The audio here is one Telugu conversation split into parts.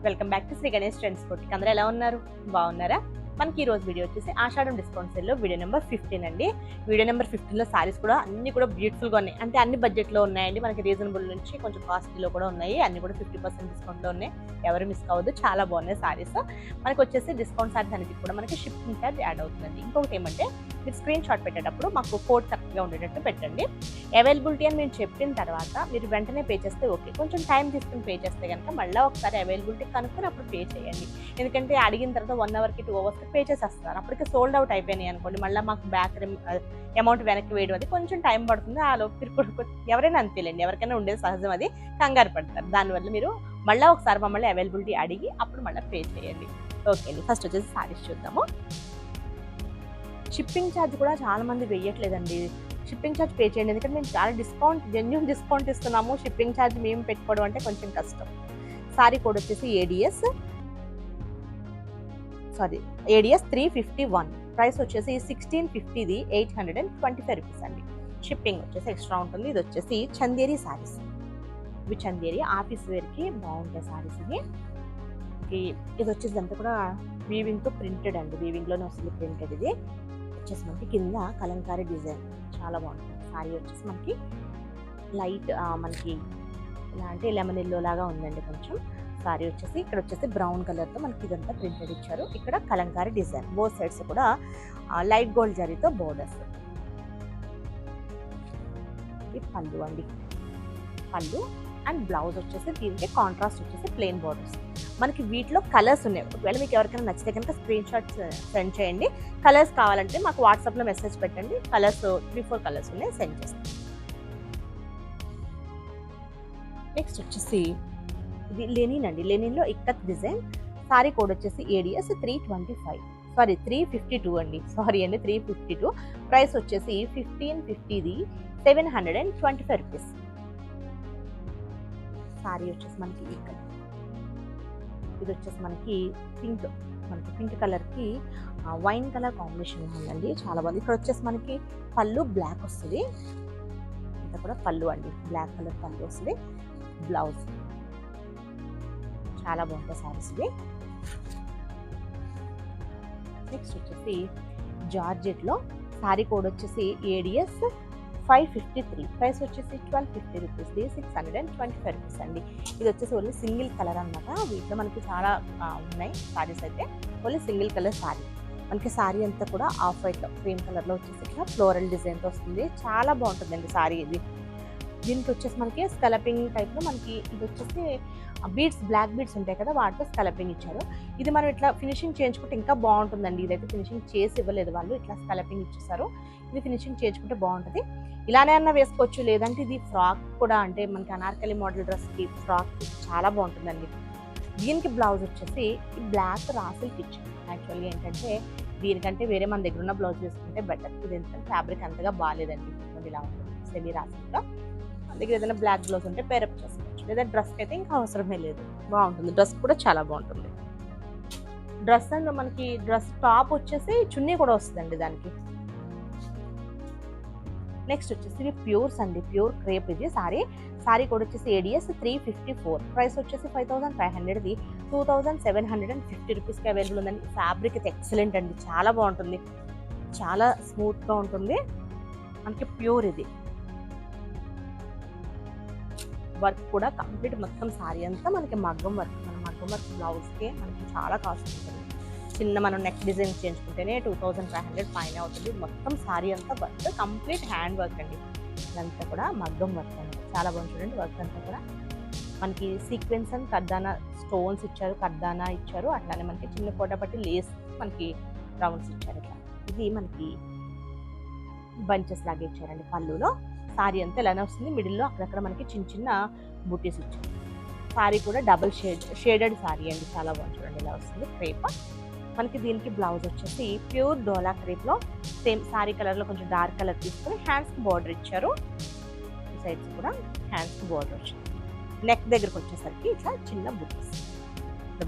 Welcome back to Shri Ganesh trends boutique. అందరూ ఎలా ఉన్నారు? బాగున్నారా? మనకి ఈ రోజు వీడియో వచ్చేసి ఆషాఢం డిస్కౌంట్ సేల్ లో వీడియో నెంబర్ 15 అండి. వీడియో నెంబర్ 15 లో సారీస్ కూడా అన్ని కూడా బ్యూటిఫుల్ గా ఉన్నాయి. అంటే అన్ని బడ్జెట్ లో ఉన్నాయండి. మనకి రీజనబుల్ నుంచి కొంచెం కాస్ట్లీలో కూడా ఉన్నాయి. అన్ని కూడా 50% డిస్కౌంట్ లో ఉన్నాయి. ఎవరు మిస్ కావద్దు, చాలా బాగున్నాయి సారీస్. మనకి వచ్చేసి డిస్కౌంట్ సారీస్ అన్నిటికి కూడా మనకి షిప్పింగ్ ఛార్జ్ యాడ్ అవుతుందండి. ఇంకొకటి ఏమంటే మీరు స్క్రీన్ షాట్ పెట్టేటప్పుడు మాకు కోడ్ కరెక్ట్గా ఉండేటట్టు పెట్టండి. అవైలబిలిటీ అని మేము చెప్పిన తర్వాత మీరు వెంటనే పే చేస్తే ఓకే. కొంచెం టైం తీసుకుని పే చేస్తే కనుక మళ్ళీ ఒకసారి అవైలబిలిటీ కనుక్కొని అప్పుడు పే చేయండి. ఎందుకంటే అడిగిన తర్వాత 1 అవర్కి 2 అవర్స్కి పే చేసేస్తున్నారు. అప్పటికే సోల్డ్ అవుట్ అయిపోయినాయి అనుకోండి, మళ్ళీ మాకు బ్యాక్ అమౌంట్ వెనక్కి వేయడం అది కొంచెం టైం పడుతుంది. ఆ లోపు ఎవరైనా అంతేలేండి, ఎవరికైనా ఉండేది సహజం, అది కంగారు పడతారు. దానివల్ల మీరు మళ్ళీ ఒకసారి మమ్మల్ని అవైలబిలిటీ అడిగి అప్పుడు మళ్ళీ పే చేయండి. ఓకే అండి, ఫస్ట్ వచ్చేసి సారీస్ చూద్దాము. షిప్పింగ్ ఛార్జ్ కూడా చాలా మంది వేయట్లేదండి. షిప్పింగ్ ఛార్జ్ పే చేయండి, ఎందుకంటే మేము చాలా జెన్యూన్ డిస్కౌంట్ ఇస్తున్నాము. షిప్పింగ్ ఛార్జ్ మేము పెట్టుకోవడం అంటే కొంచెం కష్టం. సారీ కోడ్ వచ్చేసి ఏడిఎస్ 351. ప్రైస్ వచ్చేసి 1650, 825 రూపీస్ అండి. షిప్పింగ్ వచ్చేసి ఎక్స్ట్రా ఉంటుంది. ఇది వచ్చేసి చందేరి సారీస్. ఇవి చందేరి ఆఫీస్ వేర్కి బాగుంటాయి సారీస్. ఇది వచ్చేసి అంతా కూడా వీవింగ్తో ప్రింటెడ్ అండి. వీవింగ్లోనే వస్తుంది ప్రింటెడ్. ఇది వచ్చేసి మనకి కింద కలంకారీ డిజైన్ చాలా బాగుంటుంది. సారీ వచ్చేసి మనకి లైట్ మనకి ఇలా అంటే లెమన్ ఎల్లో లాగా ఉందండి కొంచెం. సారీ వచ్చేసి ఇక్కడ వచ్చేసి బ్రౌన్ కలర్తో మనకి ఇదంతా ప్రింటెడ్ ఇచ్చారు. ఇక్కడ కలంకారీ డిజైన్, బోత్ సైడ్స్ కూడా లైట్ గోల్డ్ జరీతో బోర్డర్స్. ఇది పళ్ళు అండి. పళ్ళు అండ్ బ్లౌజ్ వచ్చేసి దీనికి కాంట్రాస్ట్ వచ్చేసి ప్లెయిన్ బోర్డర్స్. మనకి వీటిలో కలర్స్ ఉన్నాయి. ఒకవేళ మీకు ఎవరికైనా నచ్చితే కనుక స్క్రీన్ షాట్స్ సెండ్ చేయండి. కలర్స్ కావాలంటే మాకు వాట్సాప్లో మెసేజ్ పెట్టండి. కలర్స్ 3-4 కలర్స్ ఉన్నాయి, సెండ్ చేస్తాం. నెక్స్ట్ వచ్చేసి ఇది లెనిన్ అండి. లెనిన్లో ఇక్కత్ డిజైన్. సారీ కోడ్ వచ్చేసి ఏడిఎస్ 352 అండి. 352. ప్రైస్ వచ్చేసి 1550, 725 రూపీస్. సారీ వచ్చేసి మనకి ఇక్కత్. ఇది వచ్చేసి మనకి పింక్ కలర్కి వైన్ కలర్ కాంబినేషన్ ఉందండి, చాలా బాగుంది. ఇక్కడ వచ్చేసి మనకి పళ్ళు బ్లాక్ వస్తుంది. ఇంత కూడా పళ్ళు అండి, బ్లాక్ కలర్ పళ్ళు వస్తుంది. బ్లౌజ్ చాలా బాగుంటాయి సారీస్ ఇవి. నెక్స్ట్ వచ్చేసి జార్జెట్లో. సారీ కోడ్ వచ్చేసి ఏడిఎస్ 553. ప్రైస్ వచ్చేసి 1250 రూపీస్, 625 రూపీస్ అండి. ఇది వచ్చేసి ఓన్లీ సింగిల్ కలర్ అనమాట. వీటిలో మనకి చాలా ఉన్నాయి సారీస్. అయితే ఓన్లీ సింగిల్ కలర్ సారీ. మనకి సారీ అంతా కూడా ఆఫ్ వైట్ క్రీమ్ కలర్లో వచ్చేసి ఇట్లా ఫ్లోరల్ డిజైన్తో వస్తుంది. చాలా బాగుంటుందండి సారీ ఇది. దీనికి వచ్చేసి మనకి స్కలపింగ్ టైప్లో మనకి ఇది వచ్చేసి బీడ్స్, బ్లాక్ బీడ్స్ ఉంటాయి కదా, వాటితో స్కలపింగ్ ఇచ్చారు. ఇది మనం ఇట్లా ఫినిషింగ్ చేయించుకుంటే ఇంకా బాగుంటుందండి. ఇదైతే ఫినిషింగ్ చేసి ఇవ్వలేదు వాళ్ళు, ఇట్లా స్కలపింగ్ ఇచ్చేసారు. ఇది ఫినిషింగ్ చేయించుకుంటే బాగుంటుంది. ఇలానే అన్నా వేసుకోవచ్చు, లేదంటే ఇది ఫ్రాక్ కూడా, అంటే మనకి అనార్కలి మోడల్ డ్రెస్కి ఫ్రాక్ చాలా బాగుంటుందండి. దీనికి బ్లౌజ్ వచ్చేసి బ్లాక్ రాసిల్కి ఇచ్చారు. యాక్చువల్గా ఏంటంటే దీనికంటే వేరే మన దగ్గర ఉన్న బ్లౌజ్ వేసుకుంటే బెటర్. ఇది ఎందుకంటే ఫ్యాబ్రిక్ అంతగా బాగాలేదండి, ఇలా ఉంటుంది సెమీ రాసిల్గా. మన దగ్గర ఏదైనా బ్లాక్ బ్లౌజ్ ఉంటే పేరప్ చేసుకోవచ్చు, లేదా డ్రెస్కి అయితే ఇంకా అవసరమే లేదు. బాగుంటుంది, డ్రెస్ కూడా చాలా బాగుంటుంది. డ్రెస్ అండ్ మనకి డ్రెస్ టాప్ వచ్చేసి చున్నీ కూడా వస్తుందండి దానికి. నెక్స్ట్ వచ్చేసి ఇవి ప్యూర్స్ అండి, ప్యూర్ క్రేప్. ఇది సారీ కోడ్ వచ్చేసి ఏడిఎస్ 354. ప్రైస్ వచ్చేసి 5500, 2750 రూపీస్కి అవైలబుల్ ఉందండి. ఫ్యాబ్రిక్ అయితే ఎక్సలెంట్ అండి, చాలా బాగుంటుంది, చాలా స్మూత్గా ఉంటుంది. మనకి ప్యూర్. ఇది వర్క్ కూడా కంప్లీట్ మొత్తం సారీ అంతా మనకి మగ్గం వర్క్. మన మగ్గం వర్క్ బ్లౌజ్కే మనకి చాలా కాస్ట్ ఉంటుంది. చిన్న మనం నెక్ డిజైన్ చేయించుకుంటేనే 2500 పైన అవుతుంది. మొత్తం సారీ అంతా వర్క్, కంప్లీట్ హ్యాండ్ వర్క్ అండి. ఇదంతా కూడా మగ్గం వర్క్ అండి, చాలా బాగుంది చూడండి. వర్క్ అంతా కూడా మనకి సీక్వెన్స్ అండ్ కర్దానా స్టోన్స్ ఇచ్చారు, కర్దానా ఇచ్చారు. అట్లానే మనకి చిన్న కోటపట్టి లేస్ మనకి రౌండ్స్ ఇచ్చారు. ఇట్లా ఇది మనకి బంచెస్ లాగా ఇచ్చారండి పళ్ళులో. సారీ అంతా ఇలానే వస్తుంది. మిడిల్లో అక్కడక్కడ మనకి చిన్న చిన్న బుటీస్ ఇచ్చారు. సారీ కూడా డబుల్ షేడెడ్ సారీ అండి, చాలా బాగుంది చూడండి. ఇలా వస్తుంది క్రేప్. మనకి దీనికి బ్లౌజ్ వచ్చేసి ప్యూర్ డోలా క్రేప్లో సేమ్ సారీ కలర్లో కొంచెం డార్క్ కలర్ తీసుకొని హ్యాండ్స్కి బార్డర్ ఇచ్చారు. ఈ సైడ్స్ కూడా హ్యాండ్స్కి బార్డర్ వచ్చింది. నెక్ దగ్గరకు వచ్చేసరికి ఇట్లా చిన్న బుటీస్.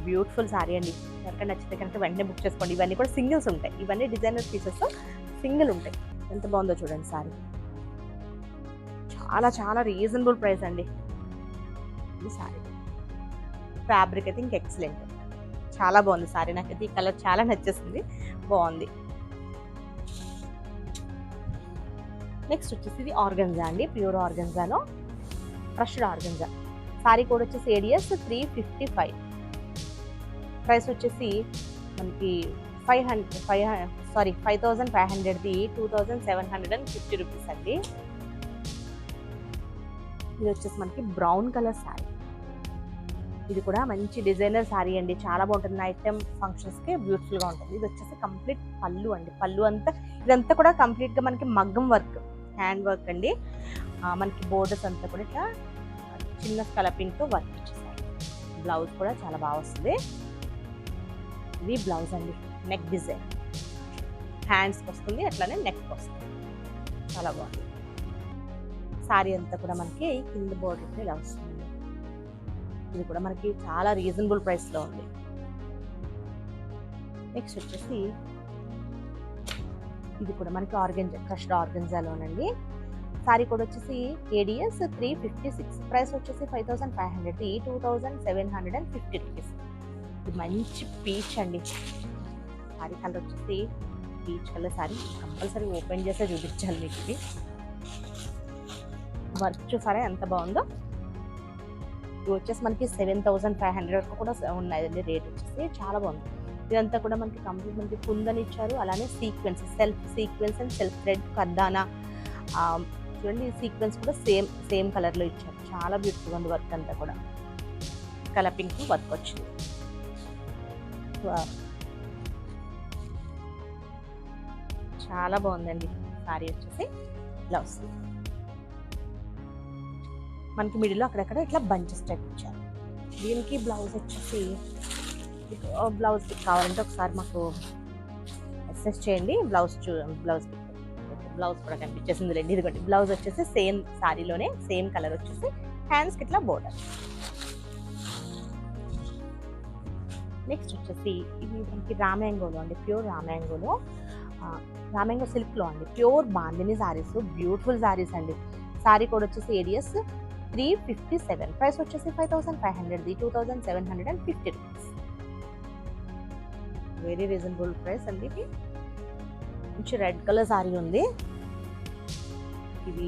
బ్యూటిఫుల్ సారీ అండి. ఎవరికైనా నచ్చితే కనుక వెంటనే బుక్ చేసుకోండి. ఇవన్నీ కూడా సింగిల్స్ ఉంటాయి, ఇవన్నీ డిజైనర్ పీసెస్ సింగిల్ ఉంటాయి. ఎంత బాగుందో చూడండి సారీ. చాలా చాలా రీజనబుల్ ప్రైస్ అండి ఈ సారీ. ఫ్యాబ్రిక్ అయితే ఇంక ఎక్సలెంట్, చాలా బాగుంది సారీ. నాకైతే ఈ కలర్ చాలా నచ్చేసింది, బాగుంది. నెక్స్ట్ వచ్చేసి ఇది ఆర్గంజా అండి, ప్యూర్ ఆర్గంజాలో క్రష్డ్ ఆర్గంజా. సారీ కోడ్ వచ్చేసి ఏడిఎస్ 355. ప్రైస్ వచ్చేసి మనకి 5500ది 2750 రూపీస్ అండి. ఇది వచ్చేసి మనకి బ్రౌన్ కలర్ సారీ. ఇది కూడా మంచి డిజైనర్ సారీ అండి, చాలా బాగుంటుంది. నైట్ టైం ఫంక్షన్స్కి బ్యూటిఫుల్గా ఉంటుంది. ఇది వచ్చేసి కంప్లీట్ పళ్ళు అండి, పళ్ళు అంతా ఇదంతా కూడా కంప్లీట్గా మనకి మగ్గం వర్క్, హ్యాండ్ వర్క్ అండి. మనకి బోర్డర్స్ అంతా కూడా ఇట్లా చిన్న స్కలపింగ్తో వర్క్ ఇచ్చేసారు. బ్లౌజ్ కూడా చాలా బాగా వస్తుంది. ఇది బ్లౌజ్ అండి, నెక్ డిజైన్ హ్యాండ్స్కి వస్తుంది, అట్లానే నెక్కి వస్తుంది, చాలా బాగుంది. సారీ అంతా కూడా మనకి కింద బోర్డర్ ఇలా వస్తుంది. ఇది కూడా మనకి చాలా రీజనబుల్ ప్రైస్లో ఉంది. నెక్స్ట్ వచ్చేసి ఇది కూడా మనకి ఆర్గంజా, క్రష్డ్ ఆర్గంజాలోనండి. సారీ కోడ్ వచ్చేసి ఏడిఎస్ 356. ప్రైస్ వచ్చేసి 5500ది 2750 రూపీస్. ఇది మంచి పీచ్ అండి. సారీ కలర్ వచ్చేసి peach colour sorry, compulsory open చేసే చూపించాలి మీకు. ఇది వర్క్ చూసారా ఎంత బాగుందో. ఇది వచ్చేసి మనకి 7500 వరకు కూడా ఉన్నాయండి రేట్ వచ్చేసి, చాలా బాగుంది. ఇదంతా కూడా మనకి కంప్లీట్ మనకి కుందని ఇచ్చారు, అలానే sequence, self sequence and self thread కర్దానా చూడండి. సీక్వెన్స్ కూడా సేమ్ కలర్లో ఇచ్చారు, చాలా బ్యూటిఫుల్ ఉంది. వర్క్ అంతా కూడా కలర్ పింక్ వర్క్ వచ్చింది. చాలా బాగుందండి. సారీ వచ్చేసి బ్లౌజ్ మనకి మిడిల్లో అక్కడక్కడ ఇట్లా బంచెస్ టైప్ ఇచ్చారు. దీనికి బ్లౌజ్ వచ్చేసి, బ్లౌజ్ కావాలంటే ఒకసారి మాకు మెసేజ్ చేయండి. బ్లౌజ్ కూడా కనిపించేసింది రండి. ఇదిగోండి బ్లౌజ్ వచ్చేసి సేమ్ సారీలోనే సేమ్ కలర్ వచ్చేసి హ్యాండ్స్కి ఇట్లా బోర్డర్. నెక్స్ట్ వచ్చేసి ఇది మనకి రామ్యాంగోలో అండి, ప్యూర్ రామ్యాంగోలో, రామ్యాంగో సిల్క్లో అండి, ప్యూర్ బాందిని సారీస్, బ్యూటిఫుల్ సారీస్ అండి. సారీ కోడ్ వచ్చేసి ఏడిఎస్ 357. ప్రైస్ వచ్చేసి 5500ది 2750 రూపీస్. వెరీ రీజనబుల్ ప్రైస్ అండి. ఇది మంచి రెడ్ కలర్ సారీ ఉంది. ఇది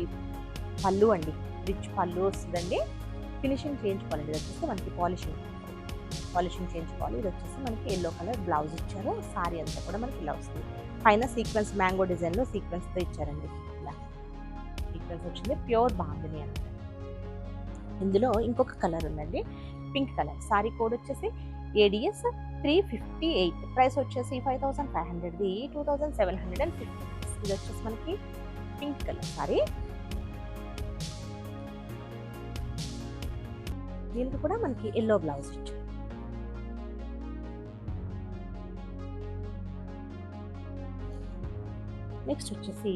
పళ్ళు అండి, రిచ్ పళ్ళు వస్తుందండి. ఫినిషింగ్ చేయించుకోవాలండి. ఇది వచ్చేసి మనకి పాలిషింగ్ చేయించుకోవాలి. ఇది వచ్చేసి మనకి ఎల్లో కలర్ బ్లౌజ్ ఇచ్చారు. సారీ అంతా కూడా మనకి ఇలా వస్తుంది. పైన సీక్వెన్స్ మ్యాంగో డిజైన్లో సీక్వెన్స్తో ఇచ్చారండి. ఇలా సీక్వెన్స్ వచ్చింది, ప్యూర్ బాందిని అన్నమాట. ఇందులో ఇంకొక కలర్ ఉందండి, పింక్ కలర్. సారీ కోడ్ వచ్చేసి ఏడిఎస్ 358. ప్రైస్ వచ్చేసి 5500ది 2750. ఇది వచ్చేసి మనకి పింక్ కలర్ సారీ. దీనికి కూడా మనకి ఎల్లో బ్లౌజ్ ఇచ్చారు. నెక్స్ట్ వచ్చేసి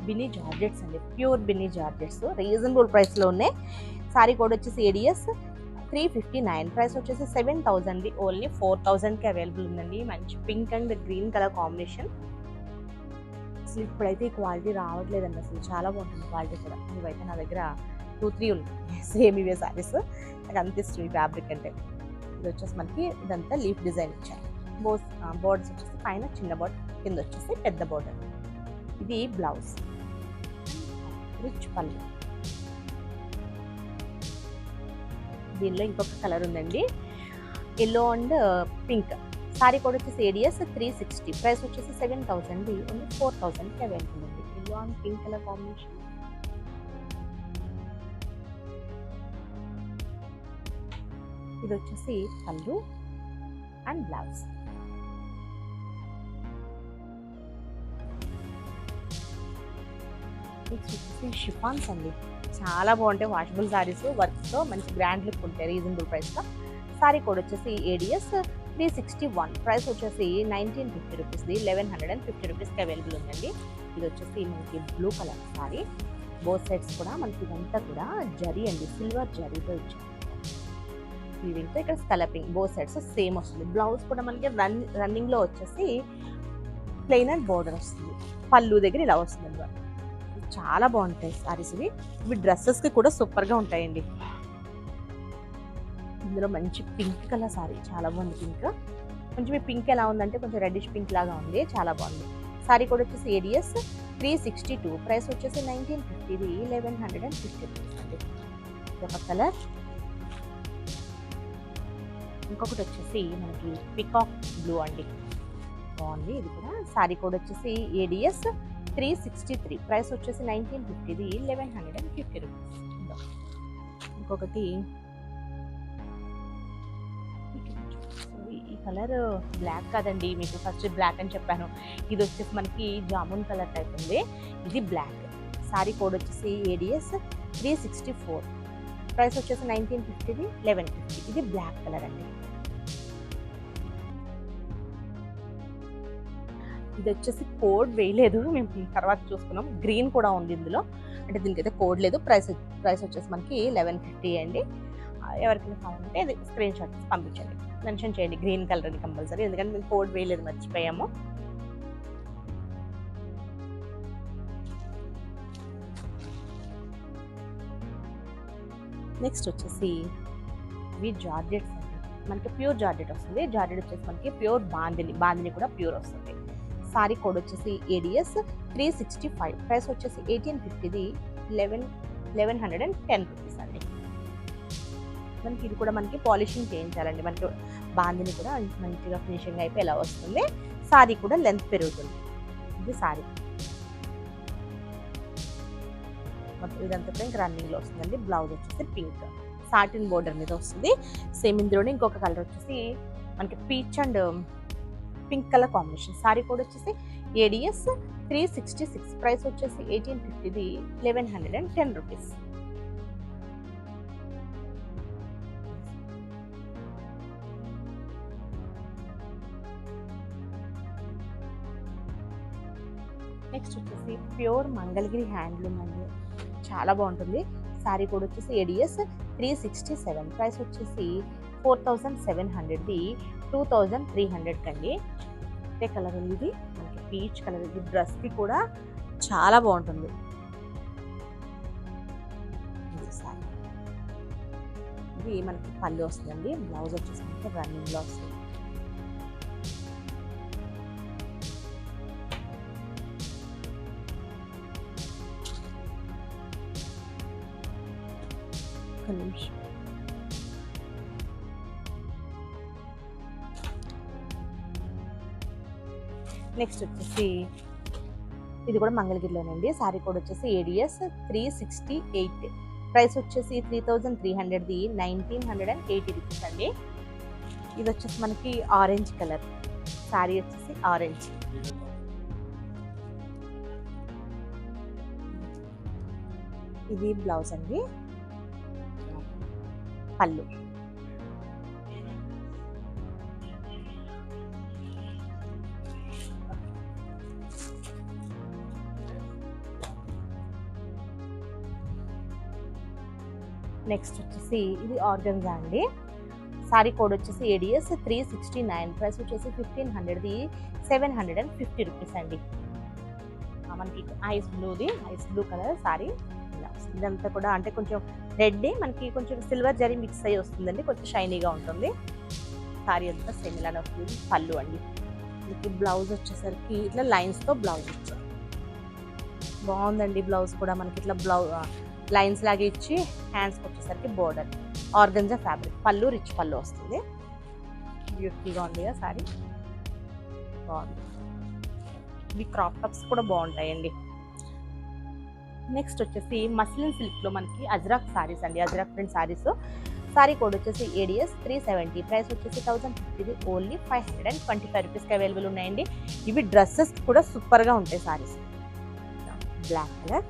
బిన్నీ జార్జెట్స్ అండి, ప్యూర్ బిన్నీ జార్జెట్స్, రీజనబుల్ ప్రైస్లో ఉన్నాయి. సారీ కోడ్ వచ్చేసి ఏడిఎస్ 359. ప్రైస్ వచ్చేసి 7000ది ఓన్లీ 4000కి అవైలబుల్ ఉందండి. మంచి pink and green colour combination. అసలు ఇప్పుడైతే ఈ క్వాలిటీ రావట్లేదండి, అసలు చాలా బాగుంటుంది క్వాలిటీ కూడా. ఇవైతే నా దగ్గర 2-3 ఉన్నాయి సేమ్ ఇవే సారీస్. నాకు అంత ఇష్టం ఈ ఫ్యాబ్రిక్ అంటే. ఇది వచ్చేసి మనకి ఇదంతా లీఫ్ డిజైన్ ఇచ్చారు. బోర్డర్స్ వచ్చేసి పైన చిన్న బోర్డర్, కింద వచ్చేసి పెద్ద బోర్డర్. ఇది బ్లౌజ్, రిచ్ పళ్ళు. దీనిలో ఇంకొక కలర్ ఉందండి, yellow and pink. Sorry code వచ్చేసి ఏడిఎస్ 360. ప్రైస్ వచ్చేసి 7000ది ఓన్లీ 4000కి అవైలబుల్ ఉంది. Yellow and pink colour combination. ఇది వచ్చేసి పళ్ళు అండ్ బ్లౌజ్. నెక్స్ట్ వచ్చేసి షిఫాన్స్ అండి, చాలా బాగుంటాయి. వాషబుల్ సారీస్, వర్క్తో మంచి గ్రాండ్ లుక్ ఉంటాయి రీజనబుల్ ప్రైస్లో. సారీ కోడ్ వచ్చేసి ఏడిఎస్ 361. ప్రైస్ వచ్చేసి 1950 రూపీస్ది 1150 రూపీస్కి అవైలబుల్ ఉందండి. ఇది వచ్చేసి మనకి blue colour sorry. Both sides కూడా మనకి ఇదంతా కూడా జరీ అండి, సిల్వర్ జరీతో ఇచ్చారు. వీవింగ్తో ఇక్కడ స్కలపింగ్, బోత్ సైడ్స్ సేమ్ వస్తుంది. బ్లౌజ్ కూడా మనకి రన్నింగ్లో వచ్చేసి ప్లెయిన్ అండ్ బోర్డర్ వస్తుంది. పళ్ళు దగ్గర ఇలా వస్తుంది అనమాట. చాలా బాగుంటాయి సారీస్ ఇవి. ఇవి డ్రెస్సెస్కి కూడా సూపర్గా ఉంటాయండి. ఇందులో మంచి పింక్ కలర్ సారీ, చాలా బాగుంది పింక్. కొంచెం ఈ పింక్ ఎలా ఉందంటే కొంచెం రెడ్డిష్ పింక్ లాగా ఉంది, చాలా బాగుంది. సారీ కూడా వచ్చేసి ఏడిఎస్ 362, ప్రైస్ వచ్చేసి 1950, ఇది 1150 రూపీస్ అండి. ఇదొక కలర్. ఇంకొకటి వచ్చేసి మనకి పికాక్ బ్లూ అండి, బాగుంది ఇది కూడా. సారీ కోడ్ వచ్చేసి ఏడిఎస్ 363, ప్రైస్ వచ్చేసి 1950, ఇది 1150 రూపీస్. ఇంకొకటి ఈ కలర్ బ్లాక్ కాదండి, మీకు ఫస్ట్ బ్లాక్ అని చెప్పాను. ఇది వచ్చేసి మనకి జామున్ కలర్ టైప్ ఉంది, ఇది బ్లాక్. సారీ కోడ్ వచ్చేసి ఏడిఎస్ 364, ప్రైస్ వచ్చేసి 1950, ఇది 1150, ఇది బ్లాక్ కలర్ అండి. ఇది వచ్చేసి కోడ్ వేయలేదు, మేము తర్వాత చూసుకున్నాం. గ్రీన్ కూడా ఉంది ఇందులో, అంటే దీనికైతే కోడ్ లేదు. ప్రైస్ వచ్చేసి మనకి 1150 అండి. ఎవరికైనా కావాలంటే అది స్క్రీన్ షాట్ పంపించండి, మెన్షన్ చేయండి గ్రీన్ కలర్ అని కంపల్సరీ, ఎందుకంటే మేము కోడ్ వేయలేదు, మర్చిపోయాము. నెక్స్ట్ వచ్చేసి ఇవి జార్జెట్స్ అండి, మనకి ప్యూర్ జార్జెట్ వస్తుంది. జార్జెట్ వచ్చేసి మనకి ప్యూర్ బాందిని కూడా ప్యూర్ వస్తుంది. సారీ కోడ్ వచ్చేసి ఏడిఎస్ 365, ప్రైస్ వచ్చేసి 1850, ఇది 1110 రూపీస్ అండి. మనకి ఇది కూడా మనకి పాలిషింగ్ చేయించాలండి, మనకి బాందిని కూడా మంచిగా ఫినిషింగ్ అయిపోయి ఎలా వస్తుంది. సారీ కూడా లెంత్ పెరుగుతుంది. ఇది సారీ మొత్తం ఇదంతా కూడా ఇంకా రన్నింగ్లో వస్తుందండి. బ్లౌజ్ వచ్చేసి పింక్ సాటిన్ బోర్డర్ మీద వస్తుంది. సేమ్ ఇందులోనే ఇంకొక కలర్ వచ్చేసి మనకి peach and pink colour combination. Sorry code వచ్చేసి ఏడిఎస్ 366, ప్రైస్ వచ్చేసి 1850, ఇది 1110 రూపీస్. నెక్స్ట్ వచ్చేసి ప్యూర్ మంగళగిరి హ్యాండ్లూమ్ అండి, చాలా బాగుంటుంది. సారీ కోడ్ వచ్చేసి ఏడిఎస్ 367, ప్రైస్ వచ్చేసి 4700, 2300 కండి. ఇదే కలర్ ఉంది, ఇది మనకి పీచ్ కలర్. ఇది డ్రెస్కి కూడా చాలా బాగుంటుంది. ఇది మనకి పళ్ళు వస్తుందండి. బ్లౌజ్ వచ్చేసి మనకి రన్నింగ్లో వస్తుంది. ఒక నిమిషం. నెక్స్ట్ వచ్చేసి ఇది కూడా మంగళగిరిలోనండి. సారీ కోడ్ వచ్చేసి ఏడిఎస్ 368, ప్రైస్ వచ్చేసి 3300, 1980 రూపీస్ అండి. ఇది వచ్చేసి మనకి ఆరెంజ్ కలర్. సారీ వచ్చేసి ఆరెంజ్. ఇది బ్లౌజ్ అండి, పళ్ళు. నెక్స్ట్ వచ్చేసి ఇది ఆర్గన్జా అండి. సారీ కోడ్ వచ్చేసి ఏడిఎస్ 369, ప్రైస్ వచ్చేసి 1500, 750 రూపీస్ అండి. మనకి ఐస్ బ్లూ కలర్ సారీ. ఇదంతా కూడా అంటే కొంచెం రెడ్, మనకి కొంచెం సిల్వర్ జరీ మిక్స్ అయ్యి వస్తుందండి, కొంచెం షైనీగా ఉంటుంది. సారీ అంతా సేమ్ ఇలానే వస్తుంది. పళ్ళు అండి. మనకి బ్లౌజ్ వచ్చేసరికి ఇట్లా లైన్స్తో బ్లౌజ్ ఇచ్చారు, బాగుందండి. బ్లౌజ్ కూడా మనకి ఇట్లా లైన్స్ లాగా ఇచ్చి హ్యాండ్స్కి వచ్చేసరికి బోర్డర్ ఆర్గన్జా ఫ్యాబ్రిక్. పళ్ళు రిచ్ పళ్ళు వస్తుంది, బ్యూటిఫుల్గా ఉంది కదా సారీ, బాగుంది. ఇవి క్రాప్ టాప్స్ కూడా బాగుంటాయండి. నెక్స్ట్ వచ్చేసి మస్లిన్ సిల్క్లో మనకి అజ్రాక్ సారీస్ అండి, ajrakh print saris. Sorry code వచ్చేసి ఏడిఎస్ 370, ప్రైస్ వచ్చేసి 1050, ఓన్లీ 525 రూపీస్కి అవైలబుల్ ఉన్నాయండి. ఇవి డ్రెస్సెస్ కూడా సూపర్గా ఉంటాయి సారీస్. Black colour.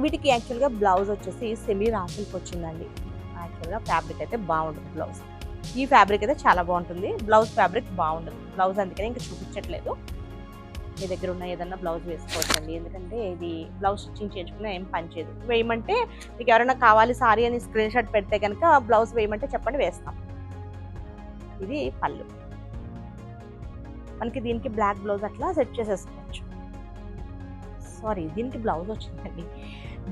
వీటికి యాక్చువల్గా బ్లౌజ్ వచ్చేసి సెమీ రాఫిల్కి వచ్చిందండి. యాక్చువల్గా ఫ్యాబ్రిక్ అయితే బాగుంటుంది. బ్లౌజ్ ఈ ఫ్యాబ్రిక్ అయితే చాలా బాగుంటుంది, బ్లౌజ్ ఫ్యాబ్రిక్ బాగుంటుంది. బ్లౌజ్ అందుకనే ఇంకా చూపించట్లేదు. మీ దగ్గర ఉన్న ఏదన్నా బ్లౌజ్ వేసుకోవచ్చండి, ఎందుకంటే ఇది బ్లౌజ్ స్టిచ్చింగ్ చేయించుకున్నా ఏం పనిచేయదు. వేయమంటే మీకు ఎవరైనా కావాలి సారీ అని స్క్రీన్ షాట్ పెడితే కనుక బ్లౌజ్ వేయమంటే చెప్పండి, వేస్తాం. ఇది పళ్ళు. మనకి దీనికి బ్లాక్ బ్లౌజ్ అట్లా సెట్ చేసేసుకోవచ్చు. సారీ, దీనికి బ్లౌజ్ వచ్చిందండి,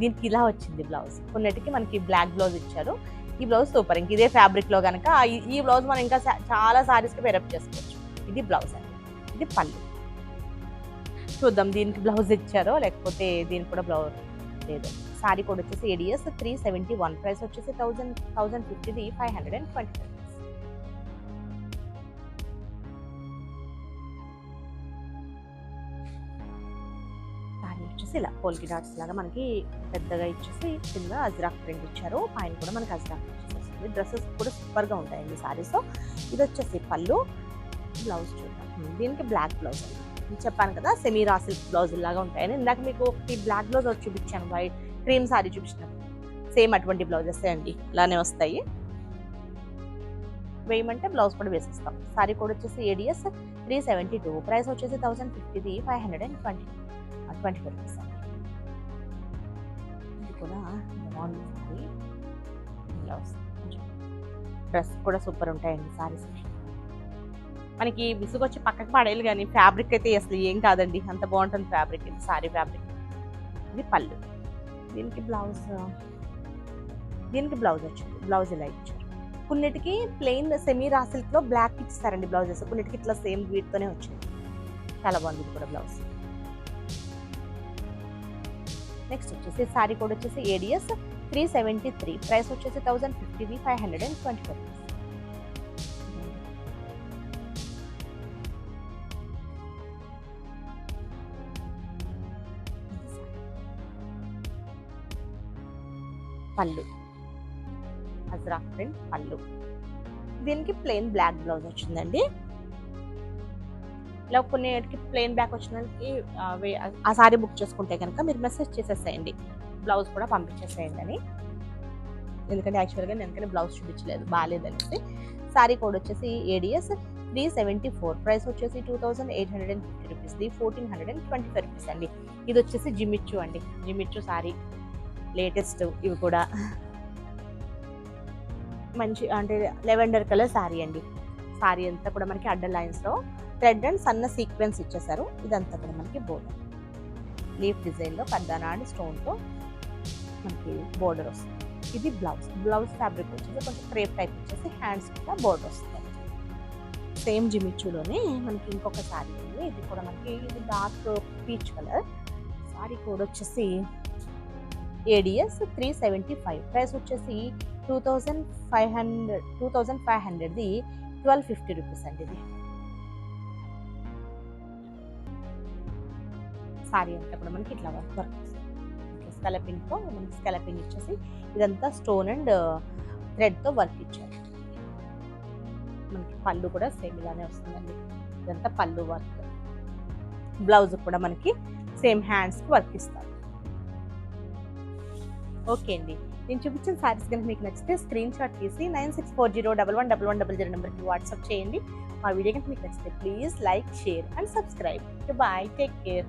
దీనికి ఇలా వచ్చింది బ్లౌజ్. కొన్నిటికి మనకి బ్లాక్ బ్లౌజ్ ఇచ్చారు, ఈ బ్లౌజ్ సూపర్. ఇంక ఇదే ఫ్యాబ్రిక్లో కనుక ఈ బ్లౌజ్ మనం ఇంకా చాలా సారీస్కి పేరప్ చేసుకోవచ్చు. ఇది బ్లౌజ్ అండి, ఇది పళ్ళు. చూద్దాం దీనికి బ్లౌజ్ ఇచ్చారో లేకపోతే దీనికి కూడా బ్లౌజ్ లేదు. సారీ కోడ్ వచ్చేసి ADS 371, ప్రైస్ వచ్చేసి 1050, 520. సారీ వచ్చేసి ఇలా పోల్కి డాట్స్ లాగా మనకి పెద్దగా ఇచ్చేసి కింద అజ్రాక్ ప్రింట్ ఇచ్చారు, పైన కూడా మనకి అజ్రాక్ ఇచ్చేసి డ్రెస్సెస్ కూడా సూపర్గా ఉంటాయండి సారీస్. ఇది వచ్చేసి పళ్ళు. బ్లౌజ్ చూద్దాం. దీనికి బ్లాక్ బ్లౌజ్ అండి. చెప్పాను కదా సెమీ రా సిల్క్ బ్లౌజ్ లాగా ఉంటాయని. ఇందాక మీకు ఒకటి బ్లాక్ బ్లౌజ్ వచ్చి చూపించాను, వైట్ క్రీమ్ సారీ చూపించినాను. సేమ్ అటువంటి బ్లౌజెస్ అండి, ఇలానే వస్తాయి. వేయమంటే బ్లౌజ్ కూడా వేసేస్తాం. సారీ కోడ్ వచ్చేసి ADS 372, ప్రైస్ వచ్చేసి 1050, 520 రూపీస్. ఇది కూడా బాగుంది సారీ. బ్లౌజ్ డ్రెస్ కూడా సూపర్ ఉంటాయండి సారీస్. మనకి విసుగు వచ్చి పక్కకి పడేయాలి, కానీ ఫ్యాబ్రిక్ అయితే అసలు ఏం కాదండి, అంత బాగుంటుంది ఫ్యాబ్రిక్. ఇది సారీ ఫ్యాబ్రిక్. ఇది పళ్ళు. దీనికి బ్లౌజ్ వచ్చింది. బ్లౌజ్ ఇలా ఇచ్చారు. కొన్నిటికి ప్లెయిన్ సెమీ రా సిల్క్లో బ్లాక్ ఇస్తారండి బ్లౌజెస్, కొన్నిటికి ఇట్లా సేమ్ వీటితోనే వచ్చింది. చాలా బాగుంది ఇది కూడా బ్లౌజ్. నెక్స్ట్ వచ్చేసి సారీ కోడ్ వచ్చేసి ADS 373, ప్రైస్ వచ్చేసి 1050, 520 రూపీస్. పళ్ళు అజ్రాక్ ప్రింట్ పళ్ళు. దీనికి ప్లెయిన్ బ్లాక్ బ్లౌజ్ వచ్చిందండి. ఇలా కొన్నిటికి ప్లెయిన్ బ్లాక్ వచ్చిన ఆ సారీ బుక్ చేసుకుంటే కనుక మీరు మెసేజ్ చేసేసేయండి, బ్లౌజ్ కూడా పంపించేసేయండి అని. ఎందుకంటే యాక్చువల్గా నేను బ్లౌజ్ చూపించలేదు, బాగాలేదనేసి. సారీ కోడ్ వచ్చేసి ADS 374, ప్రైస్ వచ్చేసి 2850 రూపీస్, 1425 రూపీస్ అండి. ఇది వచ్చేసి జిమిచ్చు అండి, జిమిచ్చు సారీ లేటెస్ట్. ఇవి కూడా మంచి అంటే లెవెండర్ కలర్ సారీ అండి. సారీ అంతా కూడా మనకి అడ్డ లైన్స్లో థ్రెడ్ అండ్ సన్న సీక్వెన్స్ ఇచ్చేసారు. ఇదంతా కూడా మనకి బోర్డర్ లీఫ్ డిజైన్లో కడ్డానాడి స్టోన్తో మనకి బోర్డర్ వస్తుంది. ఇది బ్లౌజ్ ఫ్యాబ్రిక్ వచ్చేసి కొంచెం క్రేప్ టైప్ వచ్చేసి హ్యాండ్స్ కూడా బోర్డర్ వస్తుంది. సేమ్ జిమిచ్చులోనే మనకి ఇంకొక సారీ ఉంది. ఇది కూడా మనకి ఇది dark peach colour. Sorry code వచ్చేసి ADS 375, ప్రైస్ వచ్చేసి 2500, 1250 రూపీస్ అండి. ఇది సారీ అంతా కూడా మనకి ఇట్లా వర్క్ స్కలపింగ్తో మనకి స్కలపింగ్ ఇచ్చేసి ఇదంతా స్టోన్ అండ్ థ్రెడ్తో వర్క్ ఇచ్చారు. మనకి పళ్ళు కూడా సేమ్ ఇలానే వస్తుందండి. ఇదంతా పళ్ళు వర్క్. బ్లౌజ్ కూడా మనకి సేమ్ హ్యాండ్స్కి వర్క్ ఇస్తారు. ఓకే అండి, నేను చూపించిన సారీస్ కనుక మీకు నచ్చితే స్క్రీన్ షాట్ తీసి 9640111100 నెంబర్కి వాట్సాప్ చేయండి. మా వీడియో కనుక మీకు నచ్చితే please like, share and subscribe. Bye, take care.